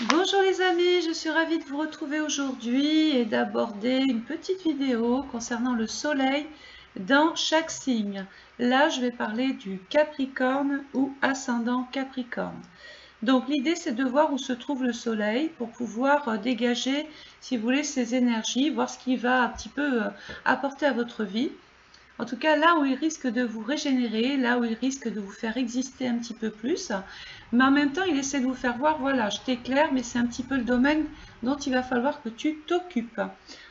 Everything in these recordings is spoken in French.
Bonjour les amis, je suis ravie de vous retrouver aujourd'hui et d'aborder une petite vidéo concernant le soleil dans chaque signe. Là, je vais parler du Capricorne ou ascendant Capricorne. Donc l'idée, c'est de voir où se trouve le soleil pour pouvoir dégager, si vous voulez, ses énergies, voir ce qu'il va un petit peu apporter à votre vie. En tout cas, là où il risque de vous régénérer, là où il risque de vous faire exister un petit peu plus. Mais en même temps, il essaie de vous faire voir, voilà, je t'éclaire, mais c'est un petit peu le domaine dont il va falloir que tu t'occupes.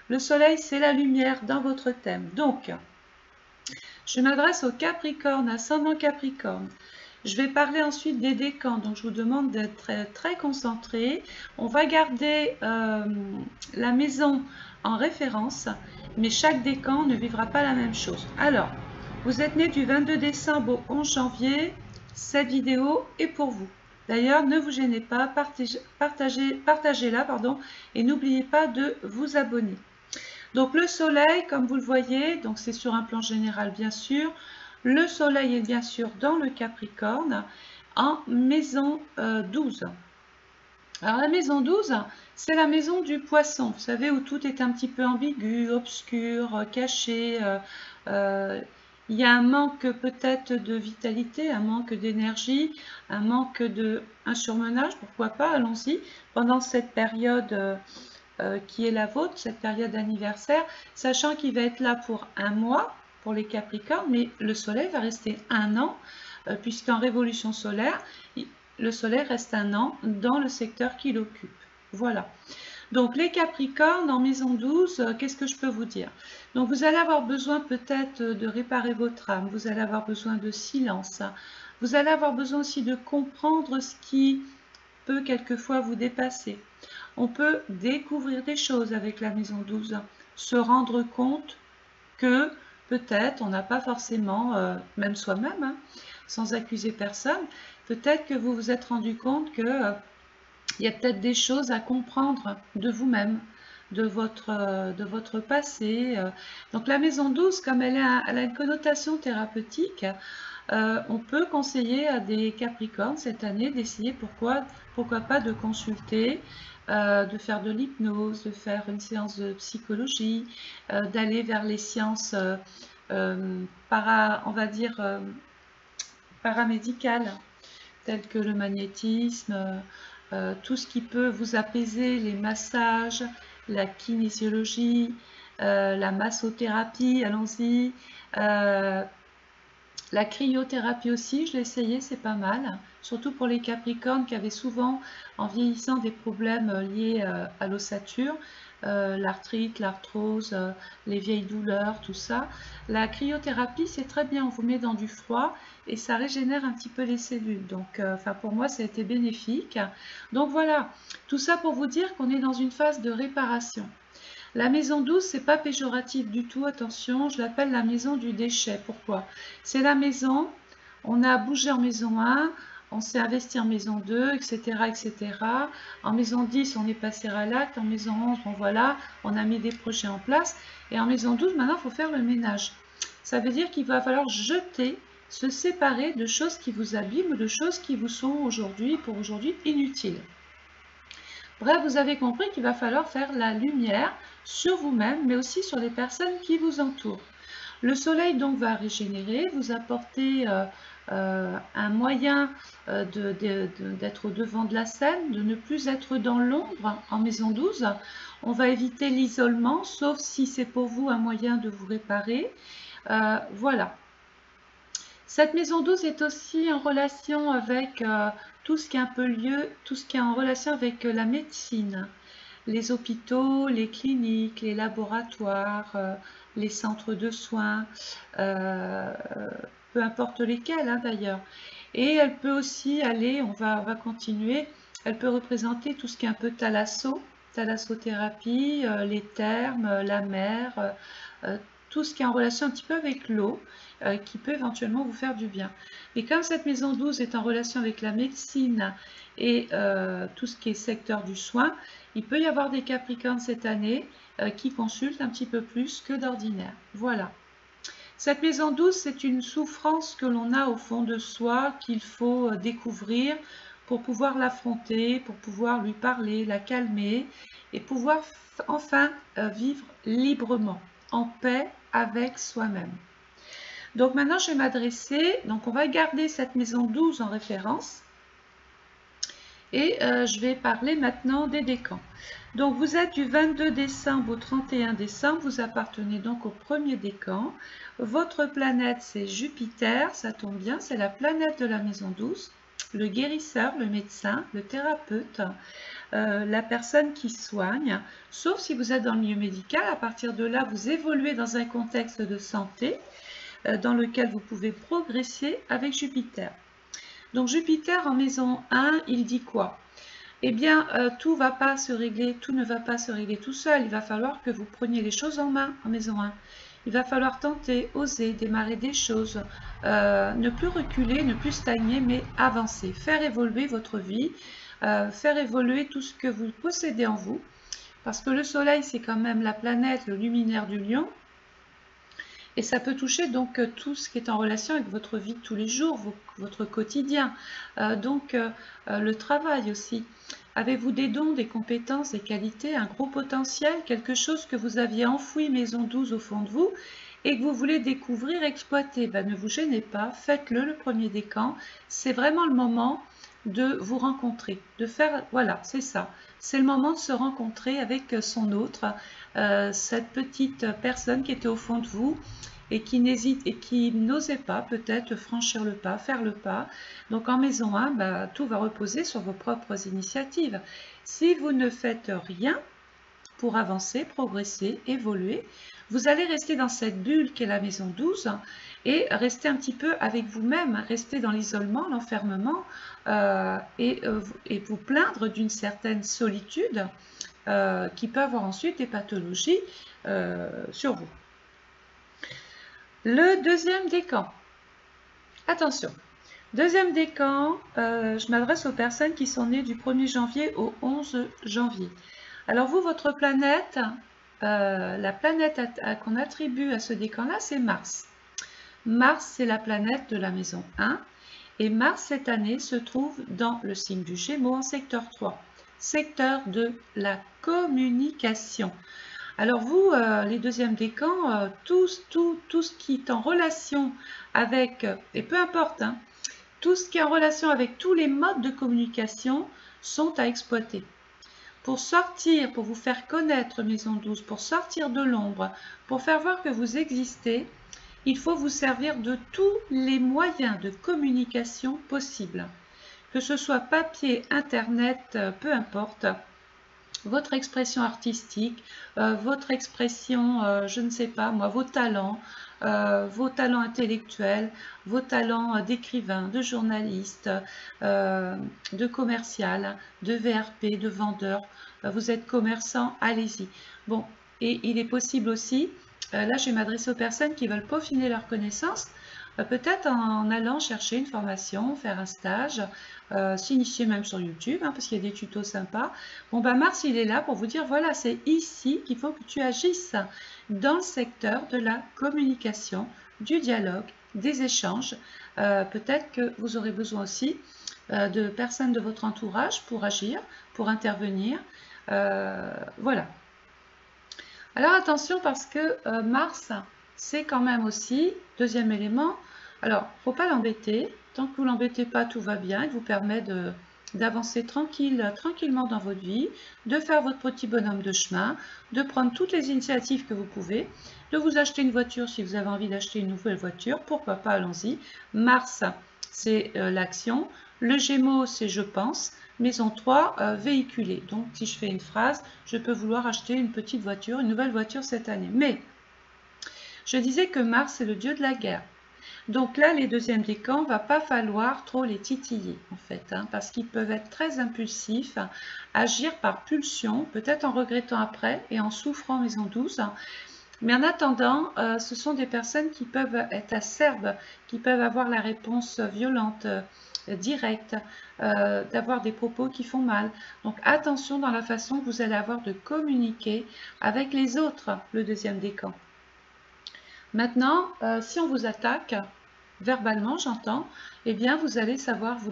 Le soleil, c'est la lumière dans votre thème. Donc, je m'adresse au Capricorne, ascendant Capricorne. Je vais parler ensuite des décans, donc je vous demande d'être très concentré. On va garder la maison en référence, mais chaque décan ne vivra pas la même chose. Alors, vous êtes né du 22 décembre au 11 janvier, cette vidéo est pour vous. D'ailleurs, ne vous gênez pas, partagez-la, et n'oubliez pas de vous abonner. Donc le soleil, comme vous le voyez, donc c'est sur un plan général bien sûr. Le soleil est bien sûr dans le Capricorne en maison 12. Alors la maison 12, c'est la maison du poisson, vous savez, où tout est un petit peu ambigu, obscur, caché. Il y a un manque peut-être de vitalité, un manque d'énergie, un surmenage, pourquoi pas, allons-y, pendant cette période qui est la vôtre, cette période d'anniversaire, sachant qu'il va être là pour un mois pour les Capricornes, mais le Soleil va rester un an, puisqu'en révolution solaire, le Soleil reste un an dans le secteur qu'il occupe. Voilà. Donc les Capricornes en maison 12, qu'est-ce que je peux vous dire? Donc vous allez avoir besoin peut-être de réparer votre âme, vous allez avoir besoin de silence, vous allez avoir besoin aussi de comprendre ce qui peut quelquefois vous dépasser. On peut découvrir des choses avec la maison 12, se rendre compte que peut-être on n'a pas forcément, même soi-même, hein, sans accuser personne, peut-être que vous vous êtes rendu compte que il y a peut-être des choses à comprendre de vous-même, de votre passé. Donc la maison 12, comme elle a une connotation thérapeutique, on peut conseiller à des Capricornes cette année d'essayer pourquoi pas de consulter, de faire de l'hypnose, de faire une séance de psychologie, d'aller vers les sciences on va dire paramédicales, telles que le magnétisme, tout ce qui peut vous apaiser, les massages, la kinésiologie, la massothérapie, allons-y. La cryothérapie aussi, je l'ai essayé, c'est pas mal. Surtout pour les Capricornes qui avaient souvent, en vieillissant, des problèmes liés à l'ossature, l'arthrite, l'arthrose, les vieilles douleurs, tout ça. La cryothérapie, c'est très bien, on vous met dans du froid et ça régénère un petit peu les cellules. Donc, pour moi, ça a été bénéfique. Donc voilà, tout ça pour vous dire qu'on est dans une phase de réparation. La maison 12, c'est pas péjoratif du tout, attention, je l'appelle la maison du déchet. Pourquoi? C'est la maison, on a bougé en maison 1, on s'est investi en maison 2, etc., etc. En maison 10, on est passé à l'acte. En maison 11, bon voilà, on a mis des projets en place. Et en maison 12, maintenant, il faut faire le ménage. Ça veut dire qu'il va falloir jeter, se séparer de choses qui vous abîment ou de choses qui vous sont aujourd'hui, pour aujourd'hui, inutiles. Bref, vous avez compris qu'il va falloir faire la lumière sur vous-même, mais aussi sur les personnes qui vous entourent. Le soleil donc va régénérer, vous apporter un moyen d'être au devant de la scène, de ne plus être dans l'ombre en maison 12. On va éviter l'isolement, sauf si c'est pour vous un moyen de vous réparer. Voilà. Cette maison 12 est aussi en relation avec tout ce qui est un peu tout ce qui est en relation avec la médecine, les hôpitaux, les cliniques, les laboratoires, les centres de soins, euh, peu importe lesquels hein, d'ailleurs. Et elle peut aussi aller, on va continuer, elle peut représenter tout ce qui est un peu thalassothérapie, les thermes, la mer, tout ce qui est en relation un petit peu avec l'eau, qui peut éventuellement vous faire du bien. Mais comme cette maison 12 est en relation avec la médecine et tout ce qui est secteur du soin, il peut y avoir des Capricornes cette année qui consultent un petit peu plus que d'ordinaire. Voilà. Cette maison 12, c'est une souffrance que l'on a au fond de soi, qu'il faut découvrir pour pouvoir l'affronter, pour pouvoir lui parler, la calmer et pouvoir enfin vivre librement, en paix avec soi-même. Donc maintenant, je vais m'adresser, donc on va garder cette maison 12 en référence. Et je vais parler maintenant des décans. Donc vous êtes du 22 décembre au 31 décembre, vous appartenez donc au premier décan. Votre planète c'est Jupiter, ça tombe bien, c'est la planète de la maison 12. Le guérisseur, le médecin, le thérapeute, la personne qui soigne, sauf si vous êtes dans le milieu médical. À partir de là, vous évoluez dans un contexte de santé dans lequel vous pouvez progresser avec Jupiter. Donc Jupiter en maison 1, il dit quoi? Eh bien, tout ne va pas se régler tout seul. Il va falloir que vous preniez les choses en main en maison 1. Il va falloir tenter, oser, démarrer des choses, ne plus reculer, ne plus stagner, mais avancer, faire évoluer votre vie, faire évoluer tout ce que vous possédez en vous. Parce que le soleil, c'est quand même la planète, le luminaire du lion. Et ça peut toucher donc tout ce qui est en relation avec votre vie de tous les jours, votre quotidien. Le travail aussi. Avez-vous des dons, des compétences, des qualités, un gros potentiel, quelque chose que vous aviez enfoui maison 12 au fond de vous et que vous voulez découvrir, exploiter? Ne vous gênez pas, faites-le le premier décan. C'est vraiment le moment de vous rencontrer, de faire, voilà, c'est ça. C'est le moment de se rencontrer avec son autre, cette petite personne qui était au fond de vous et qui n'hésite et qui n'osait pas peut-être franchir le pas, faire le pas. Donc en maison 1, tout va reposer sur vos propres initiatives. Si vous ne faites rien pour avancer, progresser, évoluer, vous allez rester dans cette bulle qu'est la maison 12 et rester un petit peu avec vous-même, rester dans l'isolement, l'enfermement et vous plaindre d'une certaine solitude qui peut avoir ensuite des pathologies sur vous. Le deuxième décan. Attention, deuxième décan, je m'adresse aux personnes qui sont nées du 1er janvier au 11 janvier. Alors vous, votre planète, la planète qu'on attribue à ce décan-là, c'est Mars. Mars, c'est la planète de la maison 1. Et Mars, cette année, se trouve dans le signe du Gémeaux en secteur 3. Secteur de la communication. Alors vous, les deuxièmes décans, tout ce qui est en relation avec, et peu importe, hein, tout ce qui est en relation avec tous les modes de communication sont à exploiter. Pour sortir, pour vous faire connaître maison 12, pour sortir de l'ombre, pour faire voir que vous existez, il faut vous servir de tous les moyens de communication possibles. Que ce soit papier, internet, peu importe. Votre expression artistique, votre expression, je ne sais pas moi, vos talents intellectuels, vos talents d'écrivain, de journaliste, de commercial, de VRP, de vendeur. Vous êtes commerçant, allez-y. Bon, et il est possible aussi, là je vais m'adresser aux personnes qui veulent peaufiner leurs connaissances, peut-être en allant chercher une formation, faire un stage, s'initier même sur YouTube, hein, parce qu'il y a des tutos sympas. Bon, Mars, il est là pour vous dire, voilà, c'est ici qu'il faut que tu agisses dans le secteur de la communication, du dialogue, des échanges. Peut-être que vous aurez besoin aussi de personnes de votre entourage pour agir, pour intervenir. Voilà. Alors attention parce que Mars, c'est quand même aussi, deuxième élément, alors il ne faut pas l'embêter, tant que vous ne l'embêtez pas, tout va bien, il vous permet d'avancer tranquillement dans votre vie, de faire votre petit bonhomme de chemin, de prendre toutes les initiatives que vous pouvez, de vous acheter une voiture si vous avez envie d'acheter une nouvelle voiture, pourquoi pas, allons-y. Mars, c'est l'action, le Gémeaux, c'est je pense, maison 3, véhiculer. Donc si je fais une phrase, je peux vouloir acheter une petite voiture, une nouvelle voiture cette année. Mais je disais que Mars, c'est le dieu de la guerre. Donc là, les deuxièmes décans, va pas falloir trop les titiller, en fait, hein, parce qu'ils peuvent être très impulsifs, agir par pulsion, peut-être en regrettant après et en souffrant maison 12. Mais en attendant, ce sont des personnes qui peuvent être acerbes, qui peuvent avoir la réponse violente, directe, d'avoir des propos qui font mal. Donc attention dans la façon que vous allez avoir de communiquer avec les autres, le deuxième décan. Maintenant, si on vous attaque, verbalement j'entends, eh bien vous allez savoir vous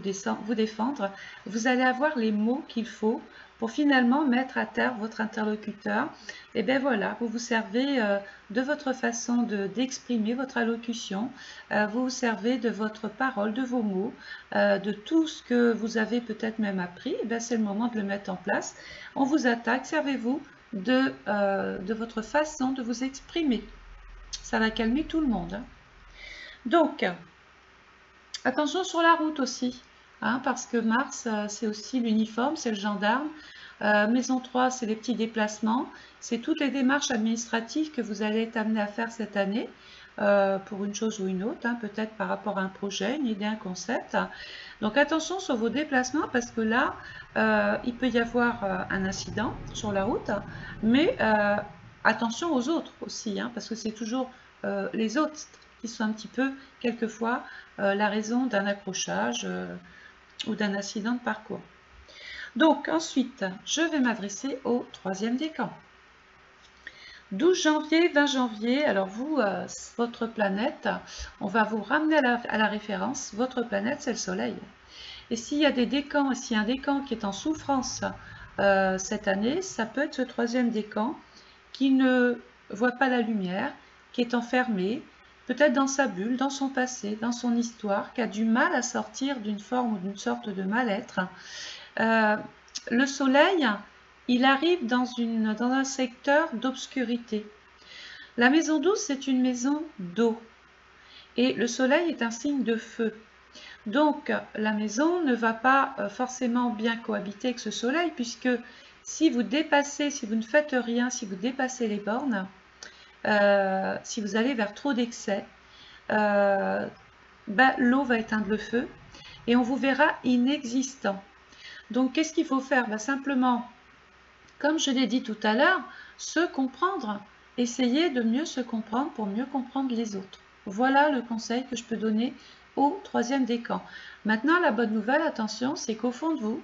défendre, vous allez avoir les mots qu'il faut pour finalement mettre à terre votre interlocuteur. Et bien voilà, vous vous servez de votre façon d'exprimer votre allocution, vous vous servez de votre parole, de vos mots, de tout ce que vous avez peut-être même appris. Et bien c'est le moment de le mettre en place. On vous attaque, servez-vous de votre façon de vous exprimer. Ça va calmer tout le monde. Hein. Donc, attention sur la route aussi, hein, parce que Mars, c'est aussi l'uniforme, c'est le gendarme. Maison 3, c'est les petits déplacements. C'est toutes les démarches administratives que vous allez être amené à faire cette année, pour une chose ou une autre, hein, peut-être par rapport à un projet, une idée, un concept. Donc attention sur vos déplacements, parce que là, il peut y avoir un incident sur la route, mais attention aux autres aussi, hein, parce que c'est toujours les autres qui sont un petit peu, quelquefois, la raison d'un accrochage ou d'un accident de parcours. Donc ensuite, je vais m'adresser au troisième décan. 12 janvier, 20 janvier, alors vous, votre planète, on va vous ramener à la référence, votre planète c'est le Soleil. Et s'il y a des décans, s'il y a un décan qui est en souffrance cette année, ça peut être ce troisième décan qui ne voit pas la lumière, qui est enfermé, peut-être dans sa bulle, dans son passé, dans son histoire, qui a du mal à sortir d'une forme ou d'une sorte de mal-être. Le soleil, il arrive dans un secteur d'obscurité. La maison 12, c'est une maison d'eau. Et le soleil est un signe de feu. Donc, la maison ne va pas forcément bien cohabiter avec ce soleil, puisque si vous dépassez, si vous ne faites rien, si vous dépassez les bornes, si vous allez vers trop d'excès, l'eau va éteindre le feu et on vous verra inexistant. Donc, qu'est-ce qu'il faut faire? Simplement, comme je l'ai dit tout à l'heure, se comprendre. Essayez de mieux se comprendre pour mieux comprendre les autres. Voilà le conseil que je peux donner au troisième décan. Maintenant, la bonne nouvelle, attention, c'est qu'au fond de vous,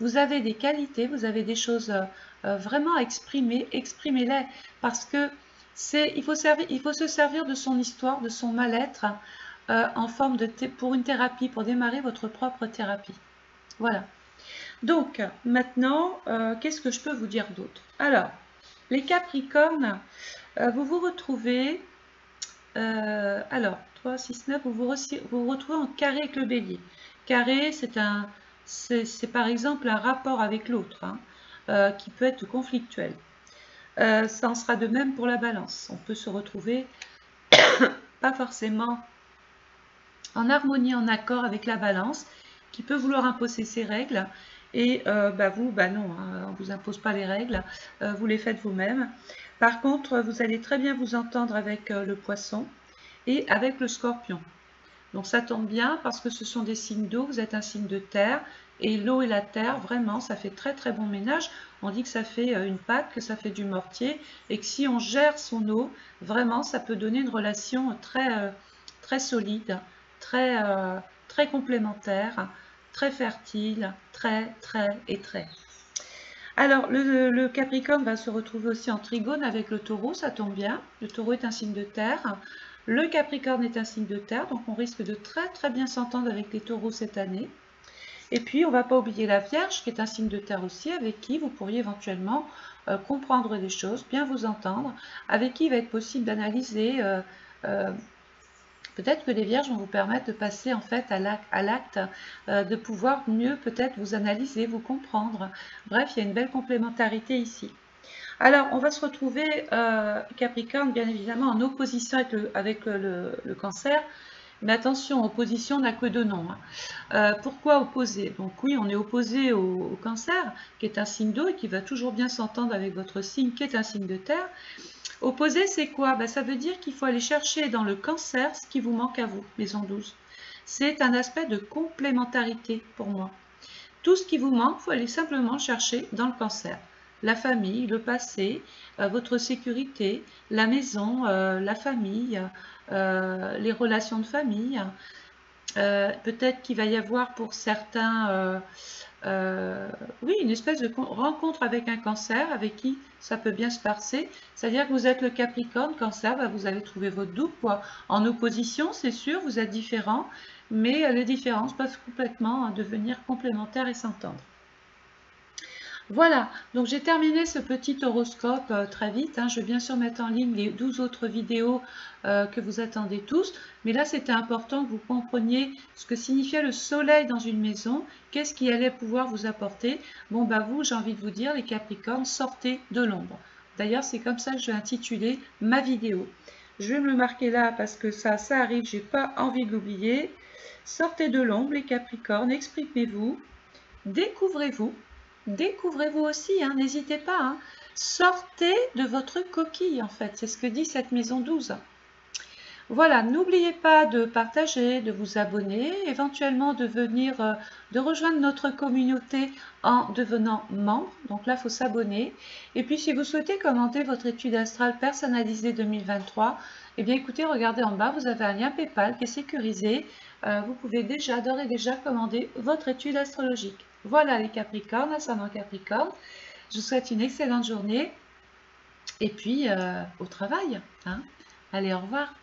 vous avez des qualités, vous avez des choses vraiment à exprimer, exprimez-les. Parce que il faut se servir de son histoire, de son mal-être, en forme pour une thérapie, pour démarrer votre propre thérapie. Voilà. Donc, maintenant, qu'est-ce que je peux vous dire d'autre? Alors, les Capricornes, vous vous retrouvez, alors, 3, 6, 9, vous vous retrouvez en carré avec le bélier. Carré, c'est par exemple un rapport avec l'autre, hein, qui peut être conflictuel. Ça en sera de même pour la balance. On peut se retrouver pas forcément en harmonie, en accord avec la balance, qui peut vouloir imposer ses règles. Et vous, non, hein, on ne vous impose pas les règles, vous les faites vous-même. Par contre, vous allez très bien vous entendre avec le poisson et avec le scorpion. Donc ça tombe bien parce que ce sont des signes d'eau, vous êtes un signe de terre, et l'eau et la terre, vraiment, ça fait très très bon ménage. On dit que ça fait une pâte, que ça fait du mortier, et que si on gère son eau, vraiment, ça peut donner une relation très, très solide, très, très complémentaire, très fertile, très. Alors, le Capricorne va se retrouver aussi en trigone avec le Taureau, ça tombe bien. Le Taureau est un signe de terre. Le Capricorne est un signe de terre, donc on risque de très très bien s'entendre avec les Taureaux cette année. Et puis, on ne va pas oublier la Vierge, qui est un signe de terre aussi, avec qui vous pourriez éventuellement comprendre des choses, bien vous entendre, avec qui il va être possible d'analyser. Peut-être que les Vierges vont vous permettre de passer en fait à l'acte, de pouvoir mieux peut-être vous analyser, vous comprendre. Bref, il y a une belle complémentarité ici. Alors, on va se retrouver, Capricorne, bien évidemment, en opposition avec le Cancer. Mais attention, opposition n'a que deux noms. Hein. Pourquoi opposé? Donc oui, on est opposé au Cancer, qui est un signe d'eau et qui va toujours bien s'entendre avec votre signe, qui est un signe de terre. Opposé, c'est quoi? Ça veut dire qu'il faut aller chercher dans le Cancer ce qui vous manque à vous, maison 12. C'est un aspect de complémentarité pour moi. Tout ce qui vous manque, il faut aller simplement chercher dans le Cancer. La famille, le passé, votre sécurité, la maison, la famille, les relations de famille. Peut-être qu'il va y avoir pour certains, oui, une espèce de rencontre avec un cancer, avec qui ça peut bien se passer. C'est-à-dire que vous êtes le Capricorne, Cancer, bah, vous avez trouvé votre double, quoi. En opposition, c'est sûr, vous êtes différents, mais les différences peuvent complètement devenir complémentaires et s'entendre. Voilà, donc j'ai terminé ce petit horoscope très vite. Je vais bien sûr mettre en ligne les 12 autres vidéos que vous attendez tous. Mais là, c'était important que vous compreniez ce que signifiait le soleil dans une maison. Qu'est-ce qui allait pouvoir vous apporter? Bon, bah vous, j'ai envie de vous dire, les Capricornes, sortez de l'ombre. D'ailleurs, c'est comme ça que je vais intituler ma vidéo. Je vais me le marquer là parce que ça arrive, j'ai pas envie de l'oublier. Sortez de l'ombre, les Capricornes, exprimez-vous, découvrez-vous. Découvrez-vous aussi, n'hésitez pas. Sortez de votre coquille, en fait. C'est ce que dit cette maison 12. Voilà, n'oubliez pas de partager, de vous abonner, éventuellement de venir, de rejoindre notre communauté en devenant membre. Donc là, il faut s'abonner. Et puis, si vous souhaitez commenter votre étude astrale personnalisée 2023, eh bien, écoutez, regardez en bas, vous avez un lien PayPal qui est sécurisé. Vous pouvez d'ores et déjà commander votre étude astrologique. Voilà les Capricornes, ascendant Capricorne. Je vous souhaite une excellente journée et puis au travail. Allez, au revoir.